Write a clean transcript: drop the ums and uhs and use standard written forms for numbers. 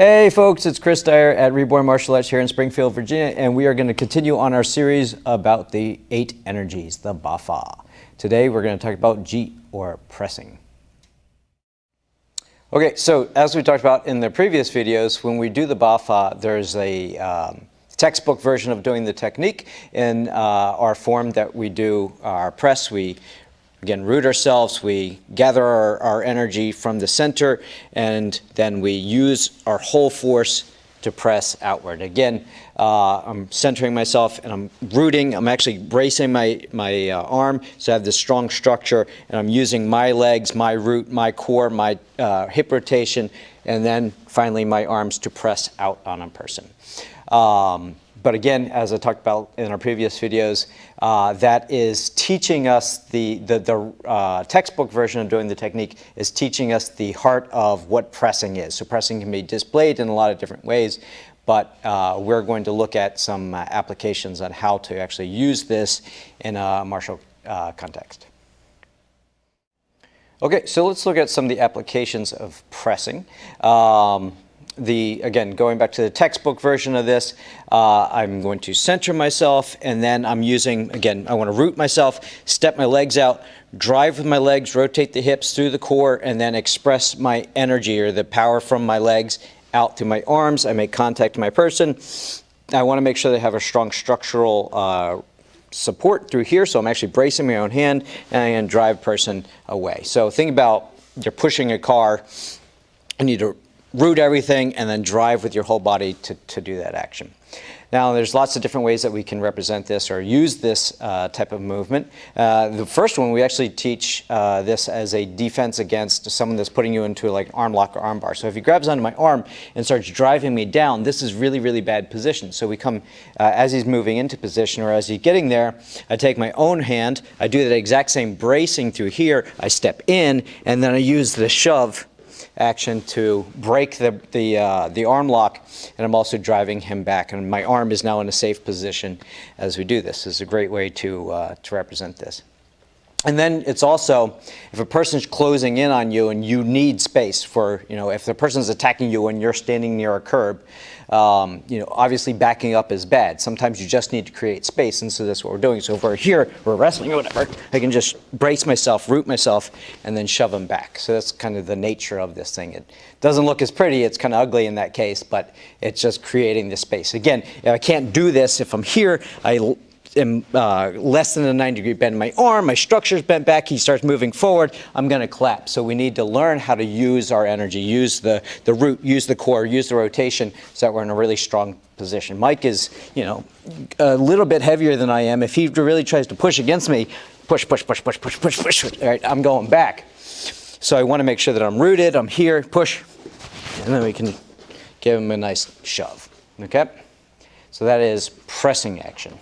Hey folks, it's Chris Dyer at Reborn Martial Arts here in Springfield, Virginia, and we are going to continue on our series about the 8 energies, the Bafa. Today we're going to talk about JIIT, or pressing. Okay, so as we talked about in the previous videos, when we do the Bafa, there's a textbook version of doing the technique. In our form that we do our press, we again root ourselves, we gather our energy from the center, and then we use our whole force to press outward. Again, I'm centering myself and I'm rooting. I'm actually bracing my arm, so I have this strong structure, and I'm using my legs, my root, my core, my hip rotation, and then finally my arms to press out on a person. But again, as I talked about in our previous videos, that is teaching us the textbook version of doing the technique is teaching us the heart of what pressing is. So pressing can be displayed in a lot of different ways, but we're going to look at some applications on how to actually use this in a martial context. Okay, so let's look at some of the applications of pressing. Again, going back to the textbook version of this, I'm going to center myself, and then I'm using, again, I want to root myself, step my legs out, drive with my legs, rotate the hips through the core, and then express my energy or the power from my legs out through my arms. I make contact with my person. I want to make sure they have a strong structural support through here, so I'm actually bracing my own hand, and I can drive person away. So think about you're pushing a car, and you need to root everything and then drive with your whole body to do that action. Now, there's lots of different ways that we can represent this or use this type of movement. The first one, we actually teach this as a defense against someone that's putting you into like arm lock or arm bar. So if he grabs onto my arm and starts driving me down, this is really, really bad position. So we come, as he's moving into position or as he's getting there, I take my own hand, I do that exact same bracing through here, I step in, and then I use the shove action to break the arm lock, and I'm also driving him back, and my arm is now in a safe position as we do this. This is a great way to represent this. And then it's also, if a person's closing in on you and you need space for, if the person's attacking you and you're standing near a curb, obviously backing up is bad. Sometimes you just need to create space, and so that's what we're doing. So if we're here, we're wrestling or whatever, I can just brace myself, root myself, and then shove them back. So that's kind of the nature of this thing. It doesn't look as pretty, it's kind of ugly in that case, but it's just creating the space. Again, if I can't do this, if I'm here, I am less than a 90-degree bend in my arm, my structure's bent back, he starts moving forward, I'm going to collapse. So we need to learn how to use our energy, use the root, use the core, use the rotation, so that we're in a really strong position. Mike is, a little bit heavier than I am. If he really tries to push against me, push, push, push, push, push, push, push, all right, I'm going back. So I want to make sure that I'm rooted, I'm here, push, and then we can give him a nice shove, okay? So that is pressing action.